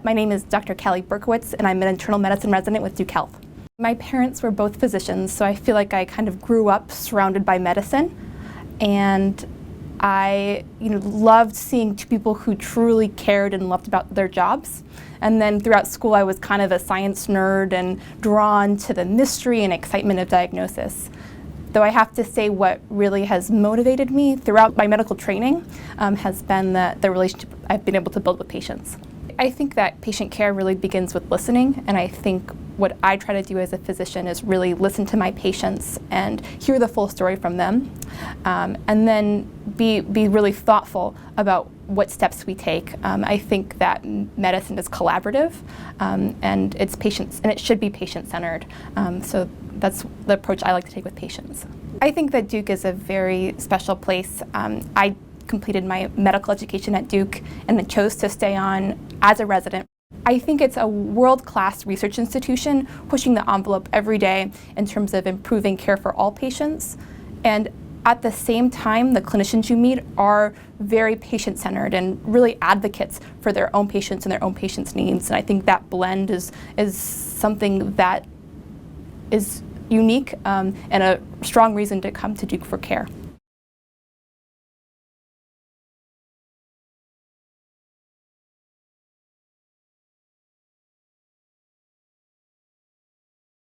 My name is Dr. Callie Berkowitz, and I'm an internal medicine resident with Duke Health. My parents were both physicians, so I feel like I kind of grew up surrounded by medicine, and I loved seeing two people who truly cared and loved about their jobs. And then throughout school, I was kind of a science nerd and drawn to the mystery and excitement of diagnosis. Though I have to say what really has motivated me throughout my medical training has been the relationship I've been able to build with patients. I think that patient care really begins with listening, and I think what I try to do as a physician is really listen to my patients and hear the full story from them, and then be really thoughtful about what steps we take. I think that medicine is collaborative, and it's patients, and it should be patient-centered. So that's the approach I like to take with patients. I think that Duke is a very special place. I completed my medical education at Duke and then chose to stay on as a resident. I think it's a world-class research institution pushing the envelope every day in terms of improving care for all patients. And at the same time, the clinicians you meet are very patient-centered and really advocates for their own patients and their own patients' needs. And I think that blend is something that is unique and a strong reason to come to Duke for care.